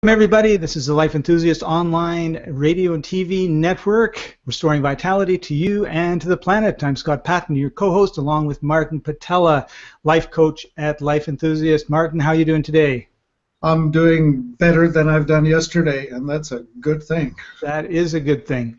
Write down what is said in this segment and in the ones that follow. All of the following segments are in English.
Welcome everybody. This is the Life Enthusiast online radio and TV network, restoring vitality to you and to the planet. I'm Scott Patton, your co-host, along with Martin Patella, life coach at Life Enthusiast. Martin, how are you doing today? I'm doing better than I've done yesterday, and that's a good thing. That is a good thing.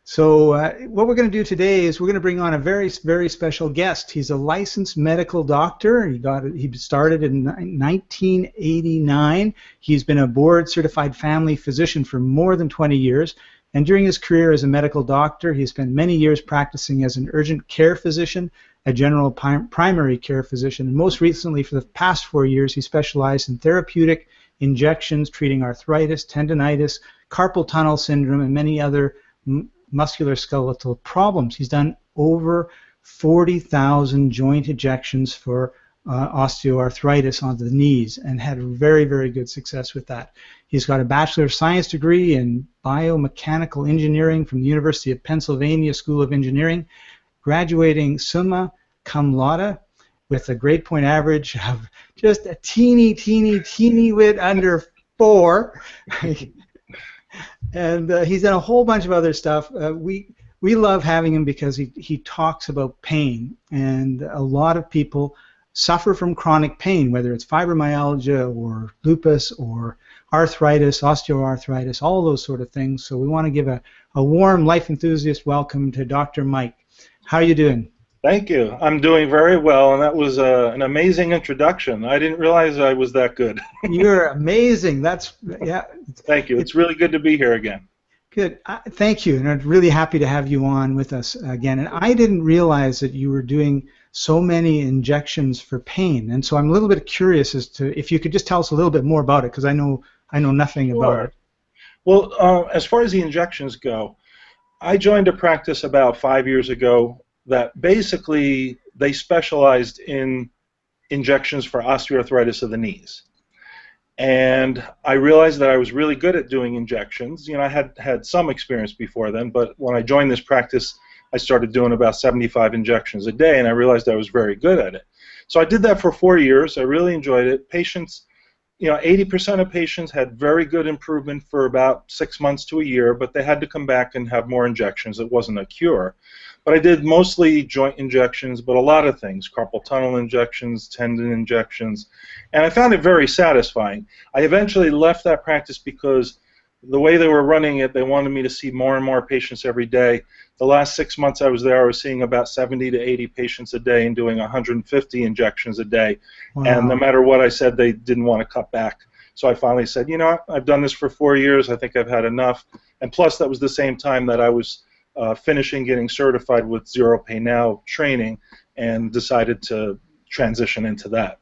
So what we're going to do today is we're going to bring on a very, very special guest. He's a licensed medical doctor. He started in 1989. He's been a board-certified family physician for more than 20 years. And during his career as a medical doctor, he spent many years practicing as an urgent care physician, a general primary care physician, and most recently, for the past 4 years, he specialized in therapeutic injections treating arthritis, tendinitis, carpal tunnel syndrome, and many other musculoskeletal problems. He's done over 40,000 joint injections for osteoarthritis onto the knees and had very, very good success with that. He's got a Bachelor of Science degree in biomechanical engineering from the University of Pennsylvania School of Engineering, graduating summa cum laude with a grade point average of just a teeny bit under 4. And he's done a whole bunch of other stuff. We love having him because he talks about pain, and a lot of people suffer from chronic pain, whether it's fibromyalgia or lupus or arthritis, osteoarthritis, all those sort of things. So we want to give a warm Life Enthusiast welcome to Dr. Mike. How are you doing? Thank you. I'm doing very well, and that was an amazing introduction. I didn't realize I was that good. You're amazing. Yeah. Thank you. It's really good to be here again. Good. Thank you, and I'm really happy to have you on with us again. And I didn't realize that you were doing so many injections for pain, and so I'm a little bit curious as to if you could just tell us a little bit more about it, because I know nothing about it. Well, as far as the injections go, I joined a practice about 5 years ago that basically they specialized in injections for osteoarthritis of the knees. And I realized that I was really good at doing injections. You know, I had some experience before then, but when I joined this practice, I started doing about 75 injections a day, and I realized I was very good at it. So I did that for 4 years. I really enjoyed it. Patients, 80% of patients had very good improvement for about 6 months to a year, but they had to come back and have more injections. It wasn't a cure. But I did mostly joint injections, but a lot of things, carpal tunnel injections, tendon injections, and I found it very satisfying. I eventually left that practice because the way they were running it, they wanted me to see more and more patients every day. The last 6 months I was there, I was seeing about 70 to 80 patients a day and doing 150 injections a day. Wow. And no matter what I said, they didn't want to cut back. So I finally said, you know what, I've done this for 4 years, I think I've had enough. And plus, that was the same time that I was finishing getting certified with Zero Pain Now training, and decided to transition into that.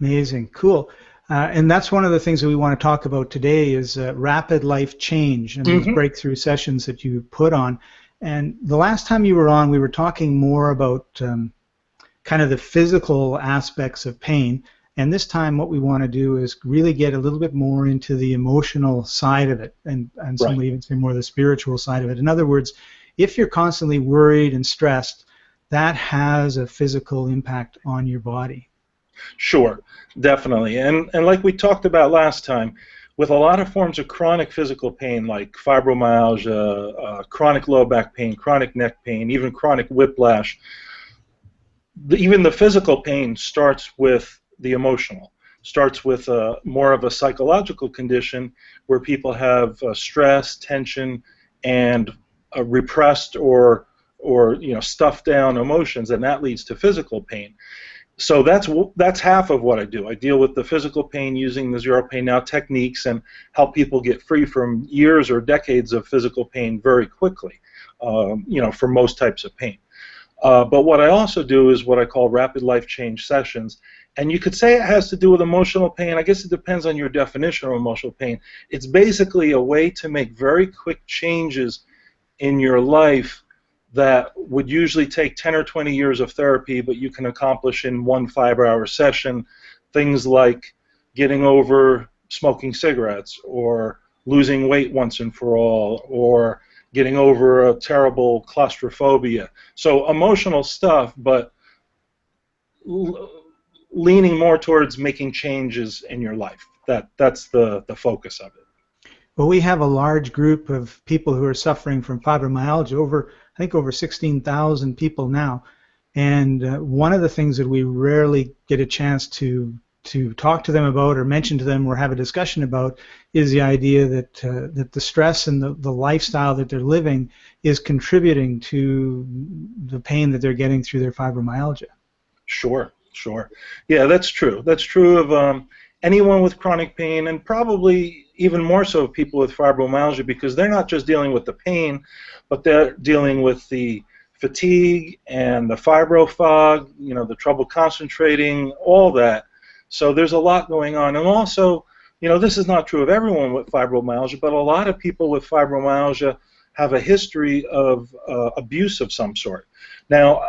Amazing, cool. And that's one of the things that we want to talk about today is rapid life change and these breakthrough sessions that you put on. And the last time you were on, we were talking more about kind of the physical aspects of pain. And this time what we want to do is really get a little bit more into the emotional side of it, and some would even say more the spiritual side of it. In other words, if you're constantly worried and stressed, that has a physical impact on your body. Sure, definitely. And like we talked about last time, with a lot of forms of chronic physical pain like fibromyalgia, chronic low back pain, chronic neck pain, even chronic whiplash, even the physical pain starts with the emotional, starts with more of a psychological condition where people have stress, tension, and repressed or stuffed down emotions, and that leads to physical pain. So that's half of what I do. I deal with the physical pain using the Zero Pain Now techniques and help people get free from years or decades of physical pain very quickly, for most types of pain. But what I also do is what I call rapid life change sessions. And you could say it has to do with emotional pain. I guess it depends on your definition of emotional pain. It's basically a way to make very quick changes in your life that would usually take 10 or 20 years of therapy, but you can accomplish in 1 5-hour session. Things like getting over smoking cigarettes, or losing weight once and for all, or getting over a terrible claustrophobia. So emotional stuff, but leaning more towards making changes in your life. that's the focus of it. Well, we have a large group of people who are suffering from fibromyalgia, I think over 16,000 people now. And one of the things that we rarely get a chance to talk to them about or mention to them or have a discussion about is the idea that that the stress and the lifestyle that they're living is contributing to the pain that they're getting through their fibromyalgia. Sure. Yeah, that's true. That's true of anyone with chronic pain, and probably even more so of people with fibromyalgia, because they're not just dealing with the pain, but they're dealing with the fatigue and the fibro fog, the trouble concentrating, all that. So there's a lot going on. And also, this is not true of everyone with fibromyalgia, but a lot of people with fibromyalgia have a history of abuse of some sort. Now,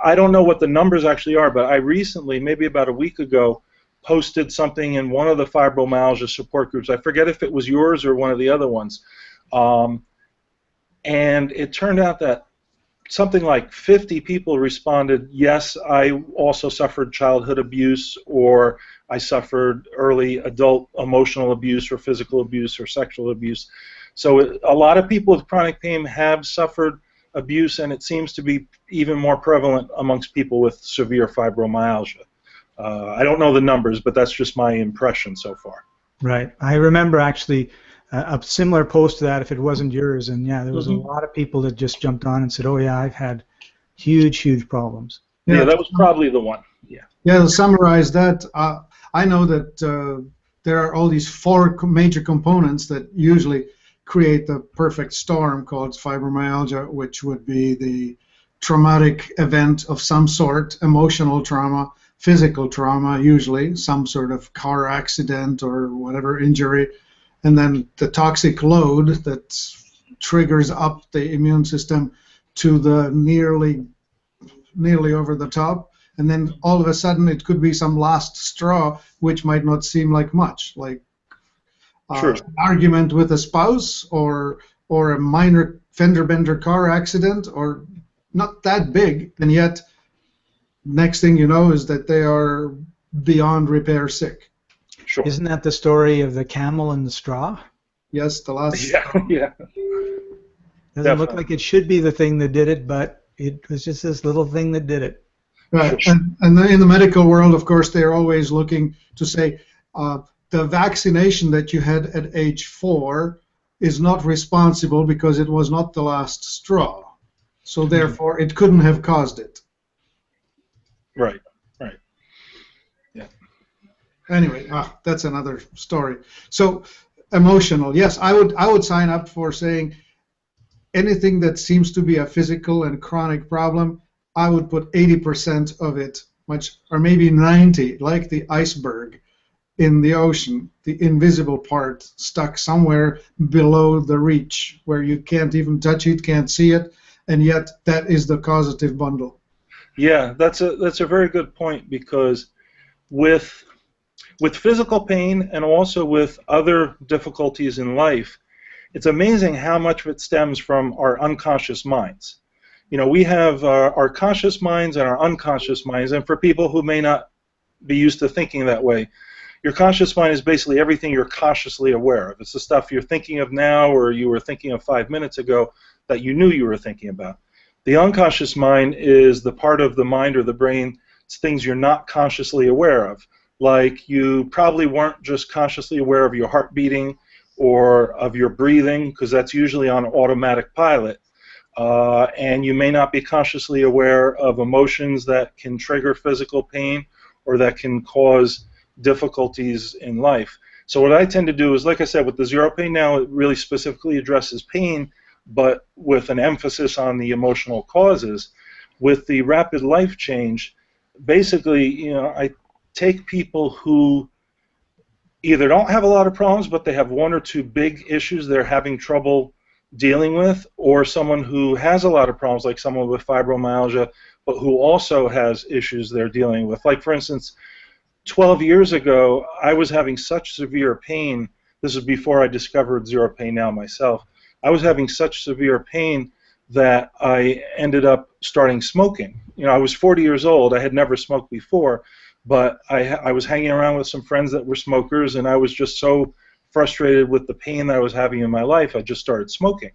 I don't know what the numbers actually are, but I recently, maybe about a week ago, posted something in one of the fibromyalgia support groups. I forget if it was yours or one of the other ones. And it turned out that something like 50 people responded, yes, I also suffered childhood abuse, or I suffered early adult emotional abuse or physical abuse or sexual abuse. So a lot of people with chronic pain have suffered abuse, and it seems to be even more prevalent amongst people with severe fibromyalgia. I don't know the numbers, but that's just my impression so far. Right. I remember actually a similar post to that, if it wasn't yours, and yeah, there was a lot of people that just jumped on and said, oh yeah, I've had huge problems. Yeah, that was probably the one. Yeah. Yeah, to summarize that, I know that there are all these 4 major components that usually create the perfect storm called fibromyalgia, which would be the traumatic event of some sort, emotional trauma, physical trauma, usually some sort of car accident or whatever injury, and then the toxic load that triggers up the immune system to the nearly over the top, and then all of a sudden it could be some last straw, which might not seem like much, like an argument with a spouse or a minor fender bender car accident, or not that big, and yet next thing you know is that they are beyond repair sick. Sure. Isn't that the story of the camel and the straw? Yes, the last. Yeah. Doesn't look like it should be the thing that did it, but it was just this little thing that did it. Right, and then in the medical world, of course, they're always looking to say the vaccination that you had at age 4 is not responsible because it was not the last straw, so therefore it couldn't have caused it. Right. Yeah. Anyway, that's another story. So emotional, yes, I would sign up for saying anything that seems to be a physical and chronic problem, I would put 80% of it, or maybe 90, like the iceberg in the ocean, the invisible part stuck somewhere below the reach where you can't even touch it, can't see it, and yet that is the causative bundle. Yeah, that's a very good point, because with physical pain and also with other difficulties in life, it's amazing how much of it stems from our unconscious minds. We have our conscious minds and our unconscious minds, and for people who may not be used to thinking that way, your conscious mind is basically everything you're consciously aware of. It's the stuff you're thinking of now or you were thinking of 5 minutes ago that you knew you were thinking about. The unconscious mind is the part of the mind or the brain, it's things you're not consciously aware of. Like you probably weren't just consciously aware of your heart beating or of your breathing, because that's usually on automatic pilot. And you may not be consciously aware of emotions that can trigger physical pain or that can cause difficulties in life. So what I tend to do is, like I said, with the Zero Pain Now, it really specifically addresses pain, but with an emphasis on the emotional causes. With the Rapid Life Change, basically, I take people who either don't have a lot of problems, but they have 1 or 2 big issues they're having trouble dealing with, or someone who has a lot of problems, like someone with fibromyalgia, but who also has issues they're dealing with. Like, for instance, 12 years ago, I was having such severe pain. This is before I discovered Zero Pain Now myself. I was having such severe pain that I ended up starting smoking. I was 40 years old. I had never smoked before, But I was hanging around with some friends that were smokers, and I was just so frustrated with the pain that I was having in my life, I just started smoking.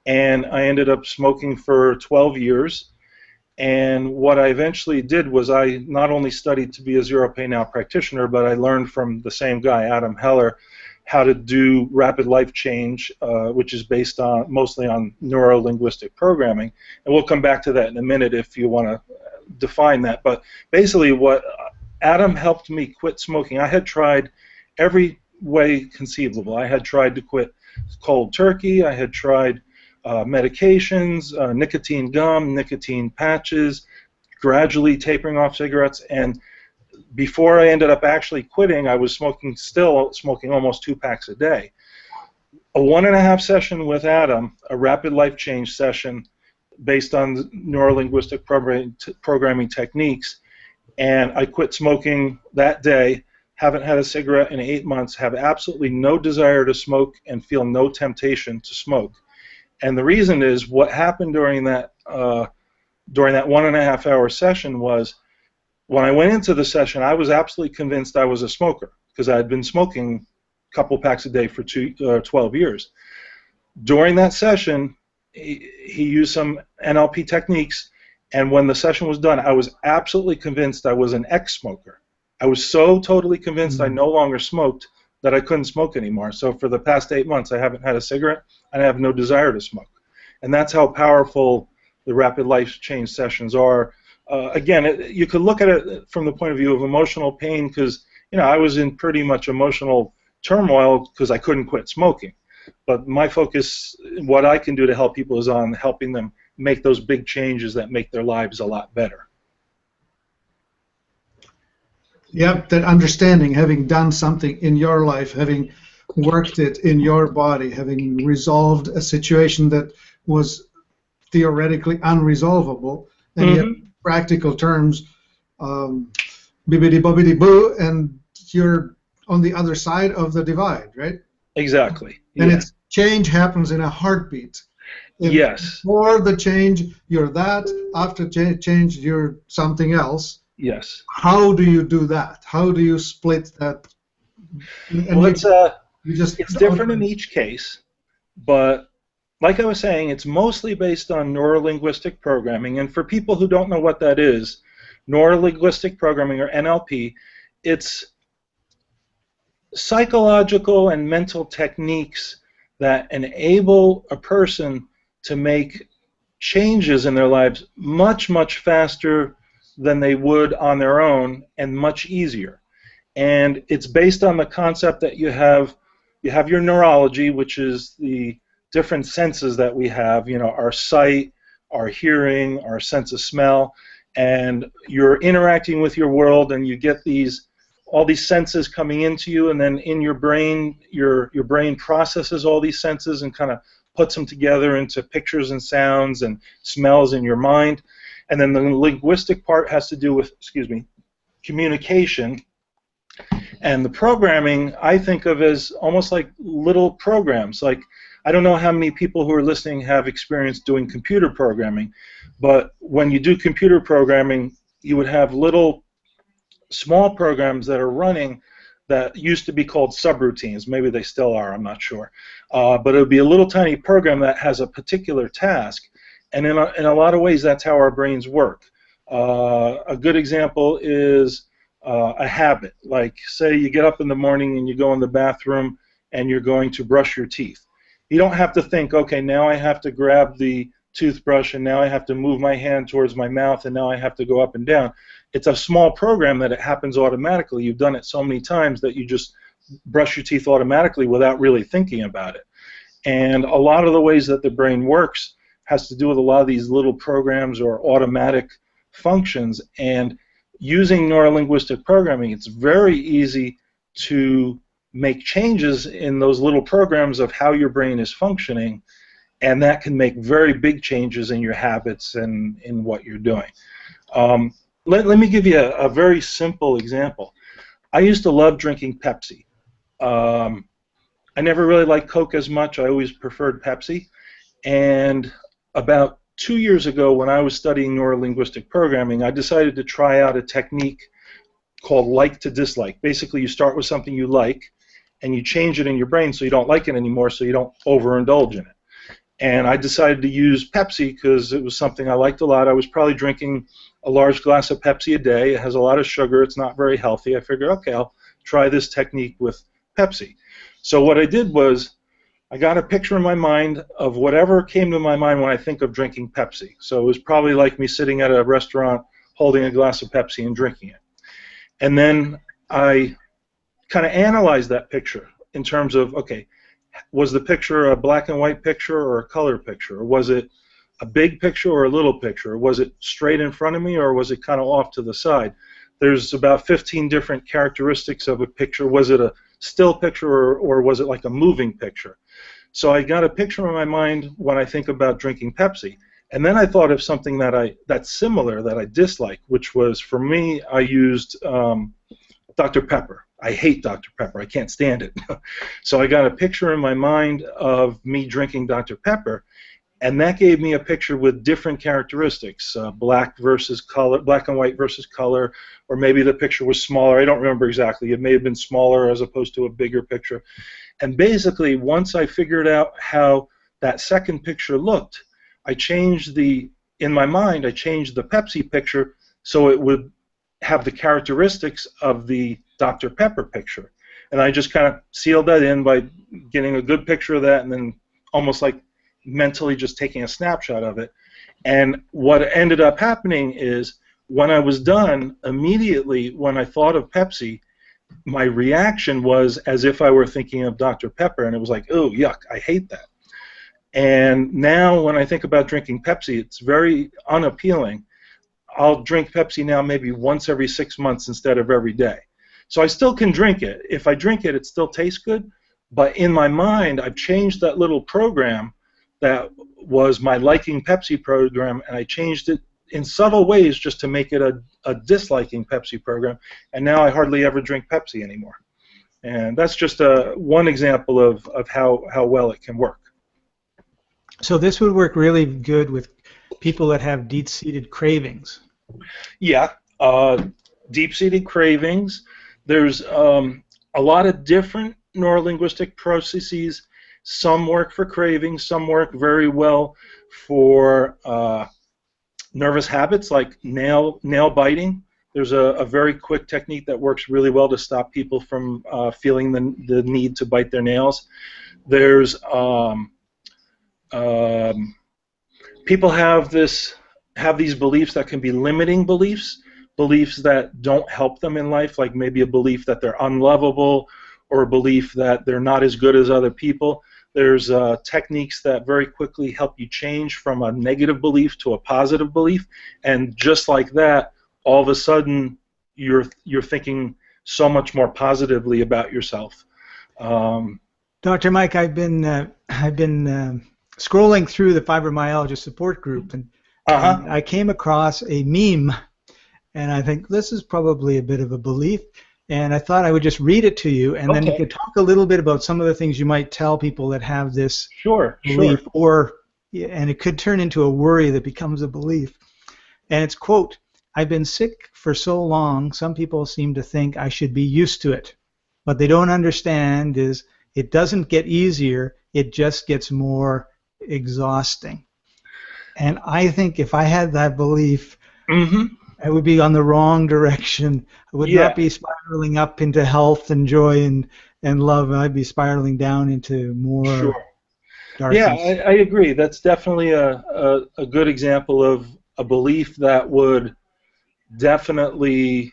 And I ended up smoking for 12 years. And what I eventually did was I not only studied to be a Zero Pain Now practitioner, but I learned from the same guy, Adam Heller, how to do rapid life change, which is based on mostly on neuro-linguistic programming. And we'll come back to that in a minute if you want to define that. But basically what Adam helped me quit smoking. I had tried every way conceivable. I had tried to quit cold turkey. I had tried medications, nicotine gum, nicotine patches, gradually tapering off cigarettes, and before I ended up actually quitting, I was still smoking almost 2 packs a day. A 1.5 session with Adam, a rapid life change session based on neuro-linguistic programming techniques, and I quit smoking that day, haven't had a cigarette in 8 months, have absolutely no desire to smoke, and feel no temptation to smoke. And the reason is what happened during that 1.5 hour session was when I went into the session, I was absolutely convinced I was a smoker because I had been smoking a couple packs a day for 12 years. During that session, he used some NLP techniques, and when the session was done, I was absolutely convinced I was an ex-smoker. I was so totally convinced I no longer smoked that I couldn't smoke anymore. So for the past 8 months, I haven't had a cigarette, and I have no desire to smoke. And that's how powerful the rapid life change sessions are. Again, you could look at it from the point of view of emotional pain because, I was in pretty much emotional turmoil because I couldn't quit smoking. But my focus, what I can do to help people is on helping them make those big changes that make their lives a lot better. Yeah, that understanding, having done something in your life, having worked it in your body, having resolved a situation that was theoretically unresolvable, and yet practical terms, bibbidi bobbidi boo, and you're on the other side of the divide, right? Exactly. And it's change happens in a heartbeat. Yes. Before the change, you're that. After change, you're something else. Yes. How do you do that? How do you split that? And well, it's different in each case, but like I was saying, it's mostly based on neuro-linguistic programming. And for people who don't know what that is, neuro-linguistic programming, or NLP, it's psychological and mental techniques that enable a person to make changes in their lives much, much faster than they would on their own and much easier. And it's based on the concept that you have your neurology, which is the different senses that we have, our sight, our hearing, our sense of smell, and you're interacting with your world, and you get all these senses coming into you, and then in your brain, your brain processes all these senses and kind of puts them together into pictures and sounds and smells in your mind. And then the linguistic part has to do with, communication. And the programming I think of as almost like little programs. Like, I don't know how many people who are listening have experience doing computer programming, but when you do computer programming, you would have little small programs that are running that used to be called subroutines. Maybe they still are, I'm not sure. But it would be a little tiny program that has a particular task. And in a lot of ways, that's how our brains work. A good example is a habit. Like, say you get up in the morning and you go in the bathroom and you're going to brush your teeth. You don't have to think, okay, now I have to grab the toothbrush and now I have to move my hand towards my mouth and now I have to go up and down. It's a small program that it happens automatically. You've done it so many times that you just brush your teeth automatically without really thinking about it. And a lot of the ways that the brain works has to do with a lot of these little programs or automatic functions. And using neuro-linguistic programming, it's very easy to make changes in those little programs of how your brain is functioning, and that can make very big changes in your habits and in what you're doing. Let me give you a very simple example. I used to love drinking Pepsi. I never really liked Coke as much. I always preferred Pepsi. And about 2 years ago, when I was studying neuro-linguistic programming, I decided to try out a technique called like to dislike. Basically, you start with something you like, and you change it in your brain so you don't like it anymore, so you don't overindulge in it. And I decided to use Pepsi because it was something I liked a lot. I was probably drinking a large glass of Pepsi a day. It has a lot of sugar. It's not very healthy. I figured, okay, I'll try this technique with Pepsi. So what I did was I got a picture in my mind of whatever came to my mind when I think of drinking Pepsi. So it was probably like me sitting at a restaurant holding a glass of Pepsi and drinking it. And then I kind of analyzed that picture in terms of, okay, was the picture a black and white picture or a color picture? Or was it a big picture or a little picture? Or was it straight in front of me or was it kind of off to the side? There's about 15 different characteristics of a picture. Was it a still picture or was it like a moving picture? So I got a picture in my mind when I think about drinking Pepsi. And then I thought of something that's similar that I dislike, which was, for me, I used Dr. Pepper. I hate Dr. Pepper. I can't stand it. So I got a picture in my mind of me drinking Dr. Pepper, and that gave me a picture with different characteristics, black versus color, black and white versus color, or maybe the picture was smaller. I don't remember exactly. It may have been smaller as opposed to a bigger picture. And basically, once I figured out how that second picture looked, I changed in my mind, I changed the Pepsi picture so it would have the characteristics of the Dr. Pepper picture. And I just kind of sealed that in by getting a good picture of that and then almost like mentally just taking a snapshot of it. And what ended up happening is when I was done, immediately when I thought of Pepsi, my reaction was as if I were thinking of Dr. Pepper, and it was like, oh, yuck, I hate that. And now when I think about drinking Pepsi, it's very unappealing. I'll drink Pepsi now maybe once every 6 months instead of every day. So I still can drink it. If I drink it, it still tastes good. But in my mind, I've changed that little program that was my liking Pepsi program, and I changed it in subtle ways just to make it a disliking Pepsi program. And now I hardly ever drink Pepsi anymore. And that's just one example of how well it can work. So this would work really good with people that have deep-seated cravings. Yeah, deep-seated cravings. There's a lot of different neurolinguistic processes. Some work for cravings, some work very well for nervous habits like nail biting. There's a very quick technique that works really well to stop people from feeling the need to bite their nails. There's people have these beliefs that can be limiting beliefs that don't help them in life, like maybe a belief that they're unlovable or a belief that they're not as good as other people. There's techniques that very quickly help you change from a negative belief to a positive belief, and just like that, all of a sudden you're thinking so much more positively about yourself. Dr. Mike, I've been scrolling through the fibromyalgia support group, and I came across a meme, and I think this is probably a bit of a belief, and I thought I would just read it to you, and then you could talk a little bit about some of the things you might tell people that have this belief, and it could turn into a worry that becomes a belief. And it's, quote, "I've been sick for so long, some people seem to think I should be used to it. What they don't understand is it doesn't get easier, it just gets more exhausting." And I think if I had that belief, I would be on the wrong direction. I would not be spiraling up into health and joy and love. I'd be spiraling down into more darkness. Yeah, I agree. That's definitely a good example of a belief that would definitely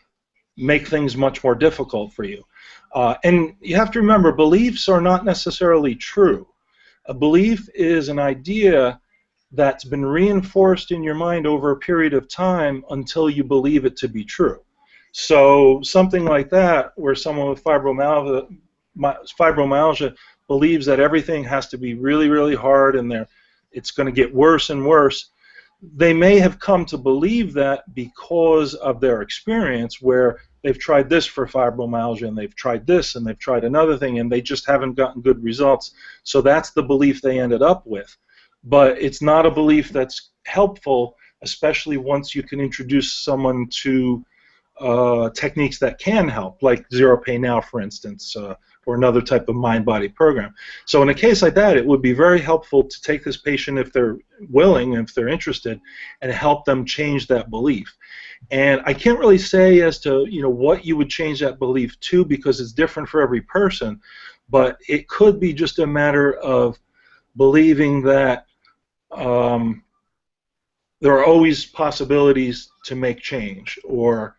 make things much more difficult for you. And you have to remember, beliefs are not necessarily true. A belief is an idea that's been reinforced in your mind over a period of time until you believe it to be true. So something like that, where someone with fibromyalgia believes that everything has to be really, really hard and it's going to get worse and worse, they may have come to believe that because of their experience, where they've tried this for fibromyalgia and they've tried this and they've tried another thing and they just haven't gotten good results. So that's the belief they ended up with. But it's not a belief that's helpful, especially once you can introduce someone to techniques that can help, like Zero Pay Now, for instance, or another type of mind-body program. So in a case like that, it would be very helpful to take this patient, if they're willing, if they're interested, and help them change that belief. And I can't really say as to what you would change that belief to, because it's different for every person, but it could be just a matter of believing that there are always possibilities to make change, or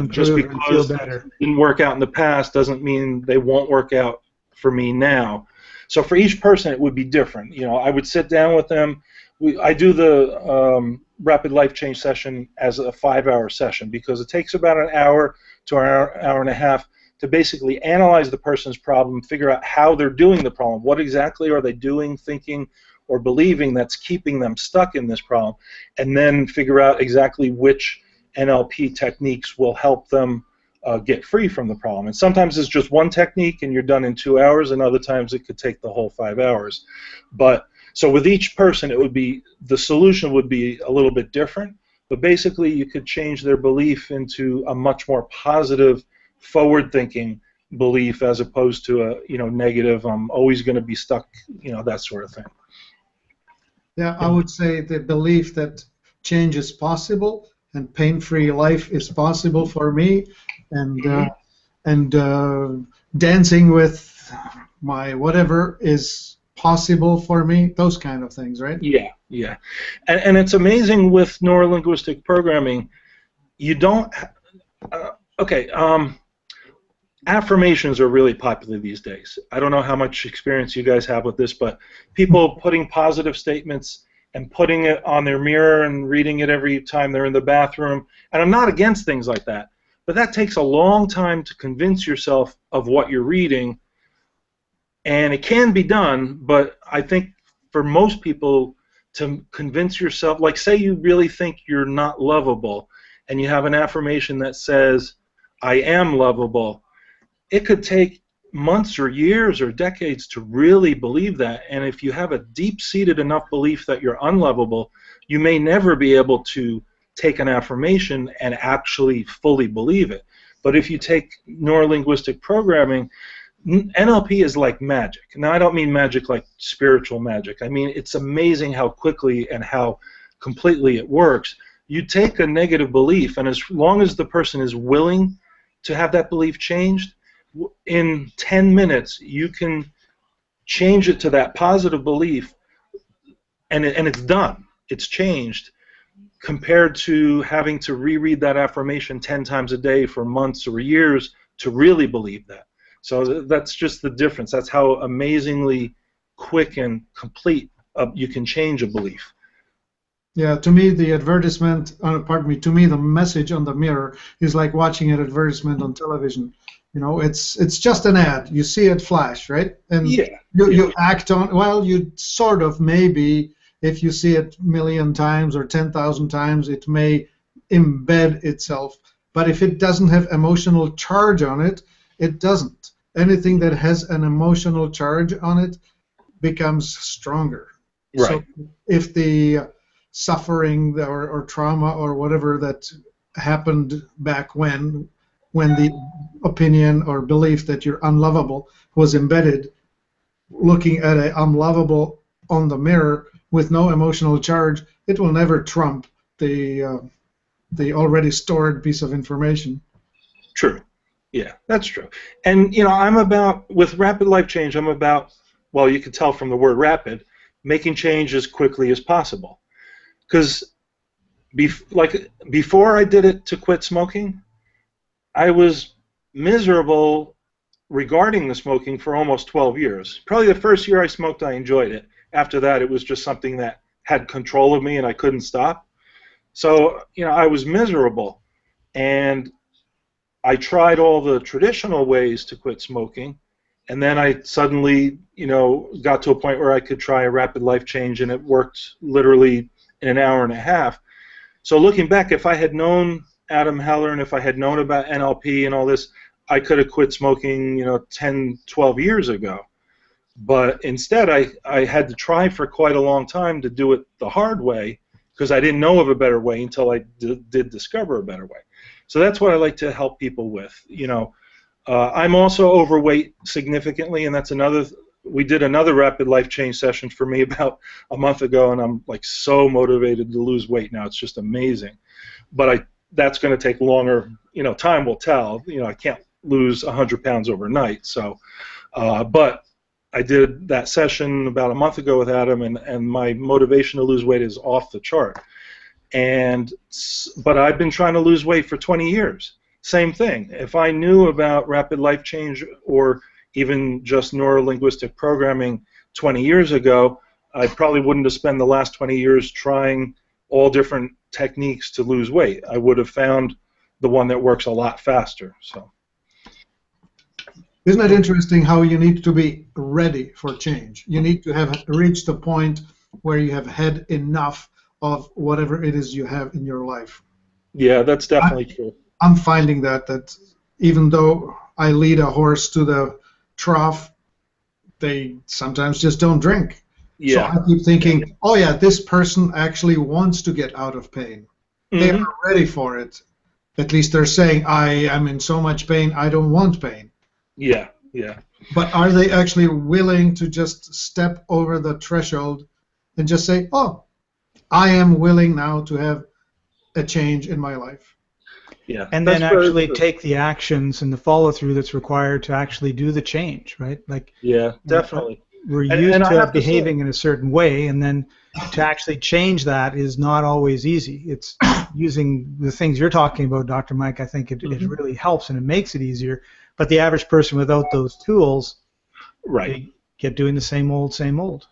just because it didn't work out in the past doesn't mean they won't work out for me now. So for each person, it would be different. I would sit down with them. I do the rapid life change session as a 5-hour session, because it takes about an hour to an hour and a half to basically analyze the person's problem, figure out how they're doing the problem, what exactly are they doing, thinking, or believing that's keeping them stuck in this problem, and then figure out exactly which NLP techniques will help them get free from the problem. And sometimes it's just one technique and you're done in 2 hours, and other times it could take the whole 5 hours. But so with each person, it would be, the solution would be a little bit different, but basically you could change their belief into a much more positive, forward-thinking belief, as opposed to a negative, I'm always going to be stuck, that sort of thing. Yeah, I would say the belief that change is possible and pain-free life is possible for me, and dancing with my whatever is possible for me. Those kind of things, right? Yeah, yeah. And it's amazing with neurolinguistic programming. You don't. Affirmations are really popular these days. I don't know how much experience you guys have with this, but people putting positive statements and putting it on their mirror and reading it every time they're in the bathroom. And I'm not against things like that, but that takes a long time to convince yourself of what you're reading. And it can be done, but I think for most people, to convince yourself, like say you really think you're not lovable, and you have an affirmation that says, I am lovable, it could take months or years or decades to really believe that. And if you have a deep-seated enough belief that you're unlovable, you may never be able to take an affirmation and actually fully believe it. But if you take neurolinguistic programming, NLP is like magic. Now, I don't mean magic like spiritual magic. I mean, it's amazing how quickly and how completely it works. You take a negative belief, and as long as the person is willing to have that belief changed, in 10 minutes you can change it to that positive belief, and it's done. It's changed, compared to having to reread that affirmation 10 times a day for months or years to really believe that. So that's just the difference. That's how amazingly quick and complete you can change a belief. Yeah, to me the advertisement, to me the message on the mirror is like watching an advertisement on television. It's just an ad. You see it flash, right? And you act on, well, you sort of, maybe, if you see it 1,000,000 times or 10,000 times, it may embed itself. But if it doesn't have emotional charge on it, it doesn't. Anything that has an emotional charge on it becomes stronger. Right. So if the suffering or trauma or whatever that happened back when the opinion or belief that you're unlovable was embedded, looking at a unlovable on the mirror with no emotional charge, it will never trump the already stored piece of information. True. Yeah, that's true. And I'm about, with rapid life change, I'm about, well, you can tell from the word rapid, making change as quickly as possible. Because before I did it to quit smoking, I was miserable regarding the smoking for almost 12 years. Probably the first year I smoked, I enjoyed it. After that, it was just something that had control of me and I couldn't stop. So, I was miserable. And I tried all the traditional ways to quit smoking, and then I suddenly, got to a point where I could try a rapid life change, and it worked literally in an hour and a half. So looking back, if I had known Adam Heller and if I had known about NLP and all this, I could have quit smoking, 10, 12 years ago. But instead, I had to try for quite a long time to do it the hard way, because I didn't know of a better way until I did discover a better way. So that's what I like to help people with. I'm also overweight significantly, and that's another. We did another rapid life change session for me about a month ago, and I'm like so motivated to lose weight now. It's just amazing. But that's going to take longer. Time will tell. I can't lose 100 pounds overnight. So, but I did that session about a month ago with Adam, and my motivation to lose weight is off the chart. But I've been trying to lose weight for 20 years. Same thing. If I knew about rapid life change or even just neuro-linguistic programming 20 years ago, I probably wouldn't have spent the last 20 years trying all different techniques to lose weight. I would have found the one that works a lot faster. So, isn't it interesting how you need to be ready for change? You need to have reached the point where you have had enough of whatever it is you have in your life. Yeah, that's definitely true. I'm finding that even though I lead a horse to the trough, they sometimes just don't drink. Yeah. So I keep thinking, oh yeah, this person actually wants to get out of pain. They are ready for it. At least they're saying, I am in so much pain, I don't want pain. Yeah, yeah. But are they actually willing to just step over the threshold and just say, oh, I am willing now to have a change in my life? Yeah. And then actually take the actions and the follow-through that's required to actually do the change, right? Like, yeah, definitely. We're used to behaving in a certain way, and then to actually change that is not always easy. It's using the things you're talking about, Dr. Mike. I think it really helps and it makes it easier. But the average person without those tools, they get doing the same old, same old.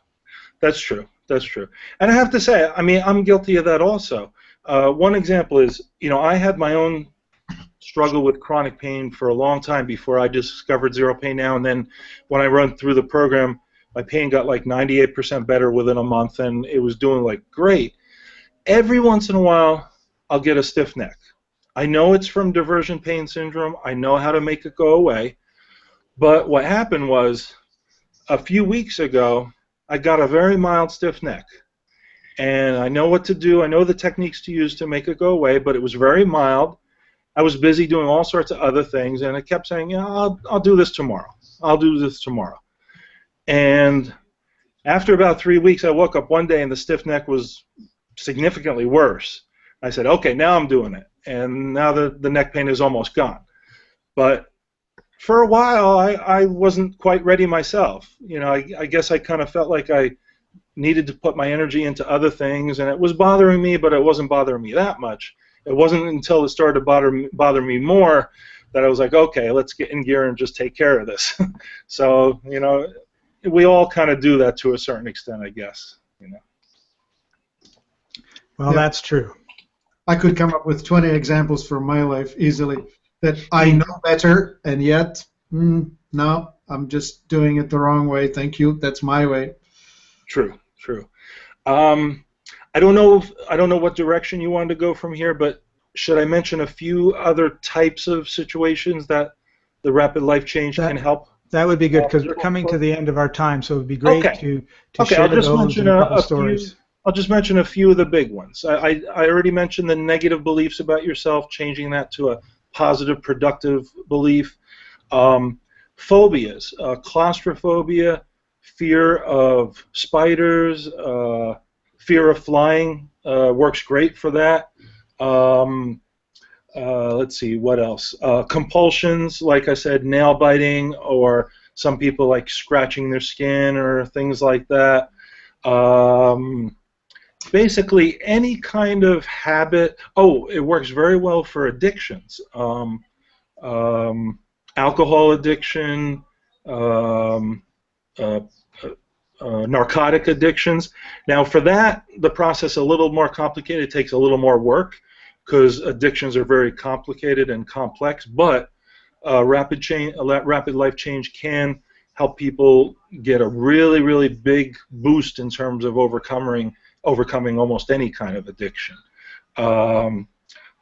That's true. That's true. And I have to say, I mean, I'm guilty of that also. One example is, I had my own struggle with chronic pain for a long time before I discovered Zero Pain Now. And then when I run through the program, my pain got like 98% better within a month, and it was doing like great. Every once in a while, I'll get a stiff neck. I know it's from diversion pain syndrome. I know how to make it go away. But what happened was, a few weeks ago, I got a very mild stiff neck. And I know what to do. I know the techniques to use to make it go away, but it was very mild. I was busy doing all sorts of other things, and I kept saying, I'll do this tomorrow. I'll do this tomorrow. And after about 3 weeks, I woke up one day and the stiff neck was significantly worse. I said, okay, now I'm doing it. And now the neck pain is almost gone. But for a while, I wasn't quite ready myself. I guess I kind of felt like I needed to put my energy into other things, and it was bothering me, but it wasn't bothering me that much. It wasn't until it started to bother me more that I was like, okay, let's get in gear and just take care of this. So, we all kind of do that to a certain extent, I guess. Well, that's true. I could come up with 20 examples from my life easily that I know better, and yet, no, I'm just doing it the wrong way. Thank you. That's my way. True. I don't know what direction you wanted to go from here, but should I mention a few other types of situations that the rapid life change can help? That would be good, because we're coming to the end of our time, so it would be great to share those and a couple stories. I'll just mention a few of the big ones. I already mentioned the negative beliefs about yourself, changing that to a positive, productive belief. Phobias, claustrophobia, fear of spiders, fear of flying works great for that. Let's see, what else? Compulsions, like I said, nail biting, or some people like scratching their skin or things like that. Basically, any kind of habit. Oh, it works very well for addictions. Alcohol addiction, narcotic addictions. Now, for that, the process a little more complicated. It takes a little more work, because addictions are very complicated and complex, but rapid life change can help people get a really, really big boost in terms of overcoming almost any kind of addiction. I'm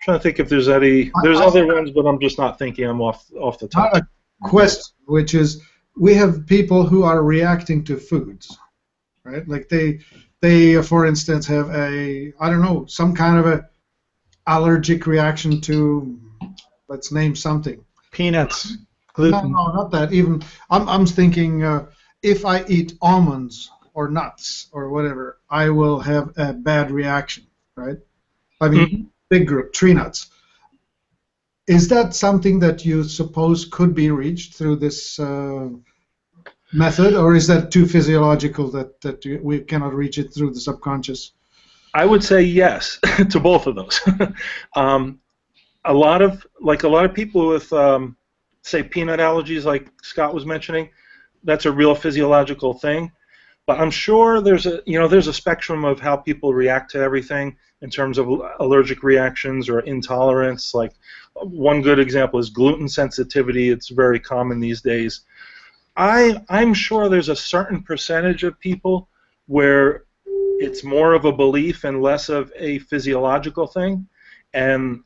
trying to think if there's any. There's other ones, but I'm just not thinking. I'm off the top. I have a question, which is, we have people who are reacting to foods, right? Like they for instance, have some kind of a allergic reaction to let's name something. Peanuts, No, gluten. no, not that. Even I'm thinking if I eat almonds or nuts or whatever, I will have a bad reaction, right? I mean, big group, tree nuts. Is that something that you suppose could be reached through this method, or is that too physiological that we cannot reach it through the subconscious? I would say yes to both of those. A lot of people with say peanut allergies, like Scott was mentioning, that's a real physiological thing. But I'm sure there's a spectrum of how people react to everything in terms of allergic reactions or intolerance. Like one good example is gluten sensitivity. It's very common these days. I'm sure there's a certain percentage of people where it's more of a belief and less of a physiological thing, and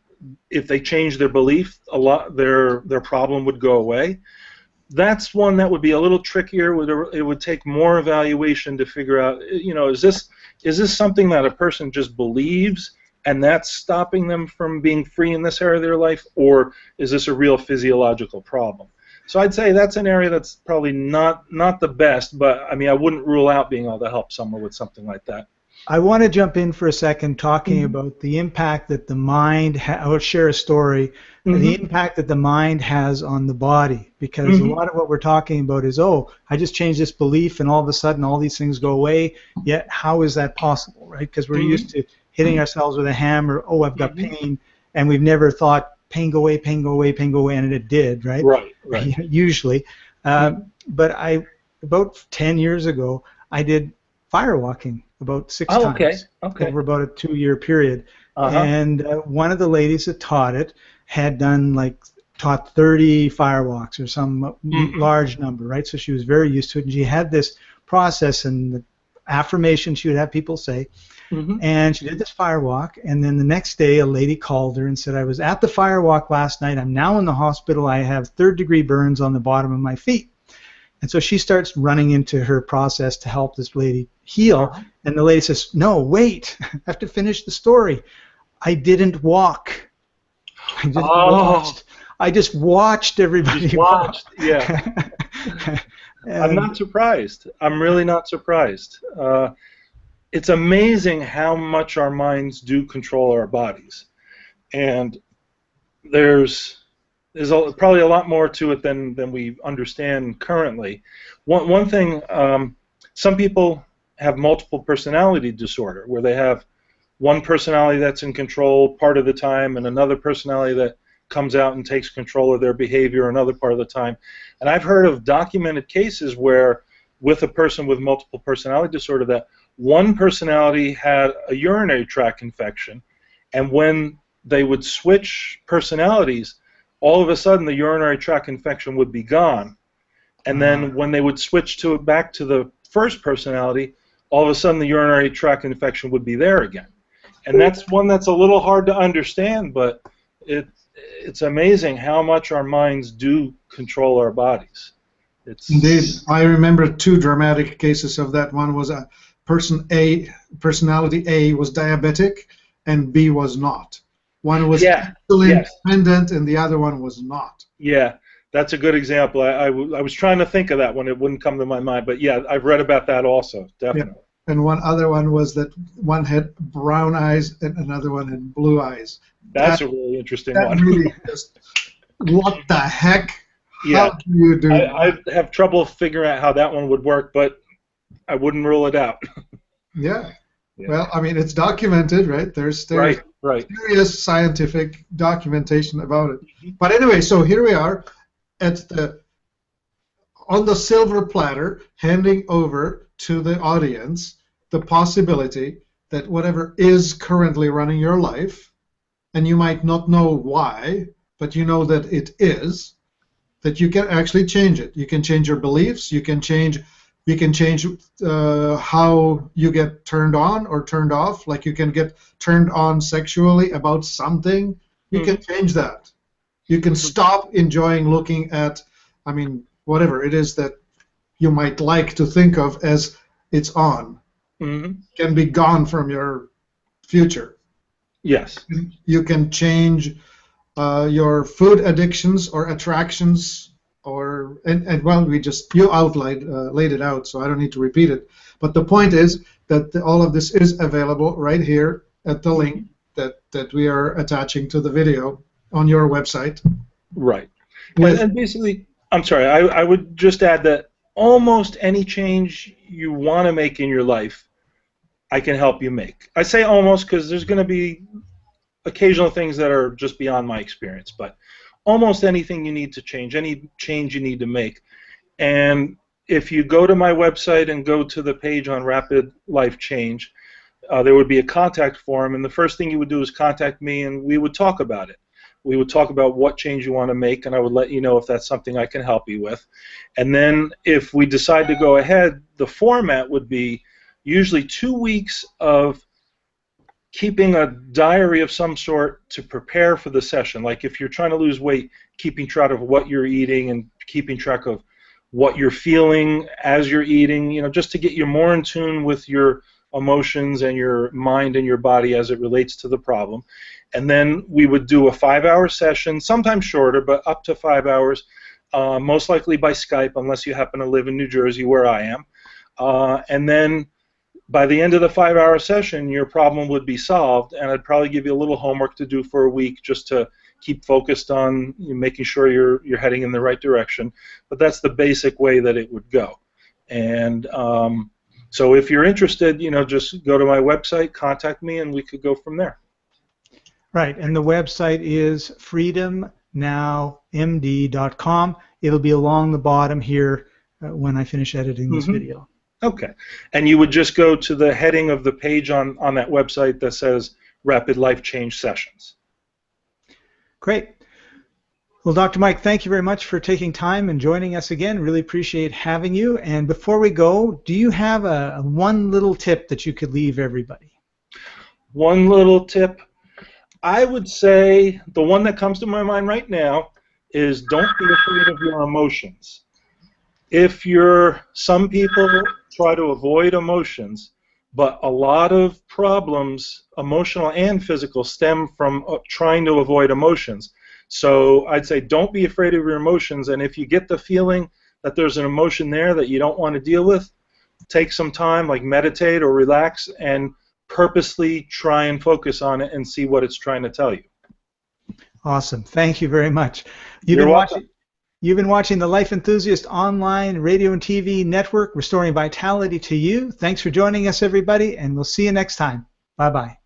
if they change their belief, their problem would go away. That's one that would be a little trickier. It would take more evaluation to figure out, is this something that a person just believes and that's stopping them from being free in this area of their life, or is this a real physiological problem? So I'd say that's an area that's probably not the best, but I mean, I wouldn't rule out being able to help someone with something like that. I want to jump in for a second talking about the impact that the mind, I will share a story, the impact that the mind has on the body, because a lot of what we're talking about is, I just changed this belief and all of a sudden all these things go away, yet how is that possible, right? Because we're used to hitting ourselves with a hammer, I've got pain, and we've never thought, pain go away, pain go away, pain go away, and it did, right? Right. Usually. But about 10 years ago, I did firewalking about 6 times over about a 2-year period. And one of the ladies that taught it had taught 30 firewalks or some large number, right? So she was very used to it, and she had this process and the affirmation she would have people say. And she did this firewalk, and then the next day a lady called her and said, I was at the firewalk last night, I'm now in the hospital, I have third-degree burns on the bottom of my feet. And so she starts running into her process to help this lady heal, and the lady says, no, wait, I have to finish the story. I didn't walk. I just watched everybody walk. Yeah. I'm not surprised. I'm really not surprised. It's amazing how much our minds do control our bodies, and there's probably a lot more to it than we understand currently. One thing, some people have multiple personality disorder, where they have one personality that's in control part of the time and another personality that comes out and takes control of their behavior another part of the time. And I've heard of documented cases where, with a person with multiple personality disorder, that one personality had a urinary tract infection, and when they would switch personalities, all of a sudden the urinary tract infection would be gone. And then when they would switch back to the first personality, all of a sudden the urinary tract infection would be there again. And that's one that's a little hard to understand, but it's amazing how much our minds do control our bodies. Indeed. I remember 2 dramatic cases of that. One was a personality A was diabetic and B was not. One was insulin dependent and the other one was not. Yeah, that's a good example. I was trying to think of that one. It wouldn't come to my mind. But yeah, I've read about that also, definitely. Yeah. And one other one was that one had brown eyes and another one had blue eyes. That's a really interesting one. Really just, what the heck? Yeah. How do you do that? I have trouble figuring out how that one would work, but I wouldn't rule it out. Yeah. Well, I mean, it's documented, right? There's serious scientific documentation about it. But anyway, so here we are on the silver platter, handing over to the audience the possibility that whatever is currently running your life, and you might not know why, but you know that it is, that you can actually change it. You can change your beliefs. You can change how you get turned on or turned off. Like you can get turned on sexually about something. You can change that. You can stop enjoying looking at, I mean, whatever it is that you might like to think of as it's on. Can be gone from your future. Yes. You can change your food addictions or attractions, or and well, you laid it out, so I don't need to repeat it. But the point is that all of this is available right here at the link that we are attaching to the video on your website. Right. And basically, I'm sorry, I would just add that almost any change you want to make in your life, I can help you make. I say almost because there's going to be occasional things that are just beyond my experience, but almost anything you need to change, any change you need to make. And if you go to my website and go to the page on Rapid Life Change, there would be a contact form, and the first thing you would do is contact me, and we would talk about it. We would talk about what change you want to make, and I would let you know if that's something I can help you with. And then if we decide to go ahead, the format would be usually 2 weeks of keeping a diary of some sort to prepare for the session. Like if you're trying to lose weight, keeping track of what you're eating and keeping track of what you're feeling as you're eating, you know, just to get you more in tune with your emotions and your mind and your body as it relates to the problem. And then we would do a 5-hour session, sometimes shorter, but up to 5 hours, most likely by Skype, unless you happen to live in New Jersey, where I am. And then by the end of the 5-hour session, your problem would be solved, and I'd probably give you a little homework to do for a week just to keep focused on making sure you're heading in the right direction. But that's the basic way that it would go. And so if you're interested, you know, just go to my website, contact me, and we could go from there. Right, and the website is freedomnowmd.com. It'll be along the bottom here when I finish editing this video. Okay, and you would just go to the heading of the page on that website that says Rapid Life Change Sessions. Great. Well, Dr. Mike, thank you very much for taking time and joining us again. Really appreciate having you. And before we go, do you have one little tip that you could leave everybody? One little tip? I would say the one that comes to my mind right now is don't be afraid of your emotions. Some people try to avoid emotions, but a lot of problems, emotional and physical, stem from trying to avoid emotions. So I'd say don't be afraid of your emotions, and if you get the feeling that there's an emotion there that you don't want to deal with, take some time, like meditate or relax, and purposely try and focus on it and see what it's trying to tell you. Awesome. Thank you very much. You're welcome. You've been watching the Life Enthusiast online radio and TV network, restoring vitality to you. Thanks for joining us, everybody, and we'll see you next time. Bye-bye.